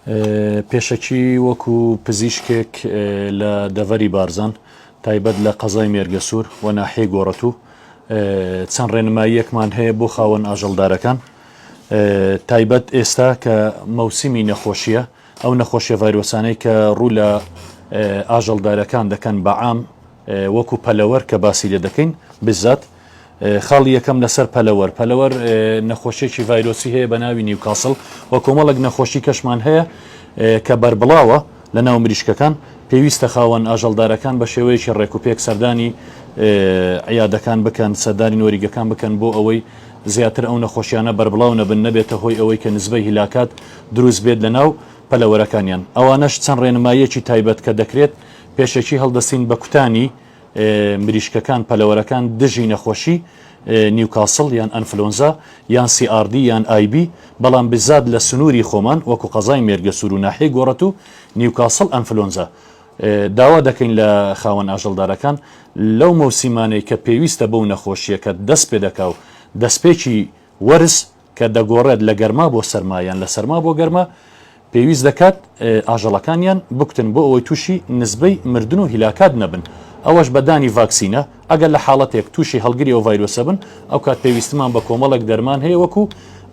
پێشەکی وەکو پزیشکێک لە دەڤەری بارزان تایبەت لە قەزای مێرگەسوور و ناحیەی گۆڕەتوو چەند ڕێنماییەکمان هەیە بۆ خاوەن ئاژەڵدارەکان تایبەت ئێستا کە مەوسیمی نەخۆشیە ئەو نەخۆشیە ڤایرۆسانەی کە ڕوو لە ئاژەڵدارەکان دەکەن بەعام وەکو پەلەوەر کە باسی لێ دەکەین بزات خاڵی یەکەم لەسەر پەلەوەر نەخۆشیێکی ڤایرۆسی هەیە بە ناوی نیوکاسڵ و کۆمەڵک نەخۆشی کەشمان هەیە کە بەربڵاوە لە ناو مریشکەکان پێویستە خاوەن ئاژەڵدارەکان بە شێوەیەکی ڕێکوپێک سەردانی عیادەکان بکەن سەردانی نۆریگەکان بکەن بۆ ئەوەی زیاتر ئەو نەخۆشیانە بەربڵاو نەبن نەبێتە هۆی ئەوەی کە نسبەی هیلاکات دروست بێت لە ناو پەلەوەرەکانیان ئەوانەش چەند ڕێنماییەکی تایبەت کە دەکرێت پێشەکی هەڵدەستین بە کوتانی مریشکەکان پەلەوەرەکان دژی نەخۆشی نیوکاسڵ یان ئەنفلۆنزا یان CRD یان IB بەڵام بزاد لە سنووری خۆمان وەکو قەزای مێرگەسوور و ناحیەی گۆڕەتوو نیوکاسڵ ئەنفلۆنزا داوا دەکەین لە خاوەن ئاژەڵدارەکان لەو مەوسیمانەی کە پێویستە بەو نەخۆشیە کە دەست پێ دەکا و دەستپێکی وەرز کە دەگۆڕێت لە گەرما بۆ سەرمایان لە سەرما بۆ گەرما پێویست دەکات ئاژەڵەکانیان بکتن بۆ ئەوەی تووشی نسبەی مردن و هیلاکات نەبن ئەوەش بەدانی ڤاکسینە ئەگەر لە حاڵەتێک تووشی هەڵگری ئەو ڤایرۆسە بن ئەو کات پێویستمان بە کۆمەڵک دەرمان هەیە وەکو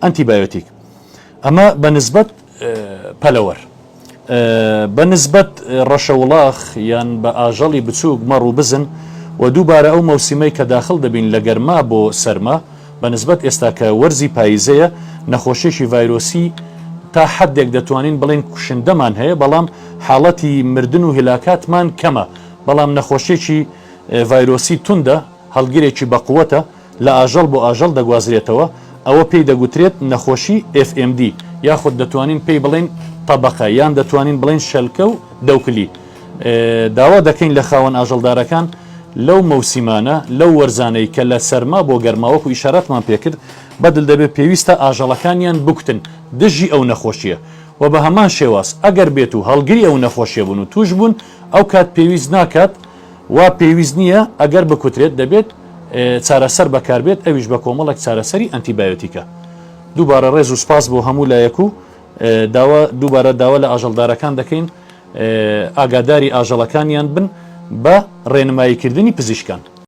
ئەنتیبایۆتیک ئەمە بە نسبەت پەلەوەر بە نسبەت ڕەشەوڵاخ یان بە ئاژەڵی بچووک مەڕ و بزن و دووبارە ئەو مەوسیمەی کە داخل دەبین لە گەرما بۆ سەرما بە نسبەت ئێستا کە وەرزی پاییزەیە نەخۆشیێکی ڤایرۆسی تا حدێک دەتوانین بڵین کوشندەمان هەیە بەڵام حاڵەتی مردن و هیلاکاتمان کەمە بەڵام نەخۆشیێکی ڤایرۆسی توندە هەڵگیرێکی بەقووەتە لە ئاژەڵ بۆ ئاژەڵ دەگوازرێتەوە ئەوە پێی دەگوترێت نەخۆشی FMD یاخود دەتوانین پێی بڵین تەبەقە یان دەتوانین بڵین شەلکە و دەوکلی داوا دەکەین لە خاوەن ئاژەڵدارەکان لەو مەوسیمانە لەو وەرزانەی کە لە سەرما بۆ گەرماوەکو ئیشارەتمان پێکرد بەدڵ دەبێت پێویستە ئاژەڵەکانیان بکتن دژی ئەو نەخۆشیە و بە هەمان شێواز ئەگەر بێت و هەڵگری ئەو نەخۆشیە بوون و توش بوون ئەو کات پێویست ناکات وا پێویست نییە ئەگەر بکوترێت دەبێت چارەسەر بەکاربێت ئەویش بە کۆمەڵک چارەسەری ئەنتیبایۆتیکە دووبارە ڕێز و سپاس بۆ هەموو لایەک و دووبارە داوا لە ئاژەڵدارەکان دەکەین ئاگاداری ئاژەڵەکانیان بن بە ڕێنماییکردنی پزیشکان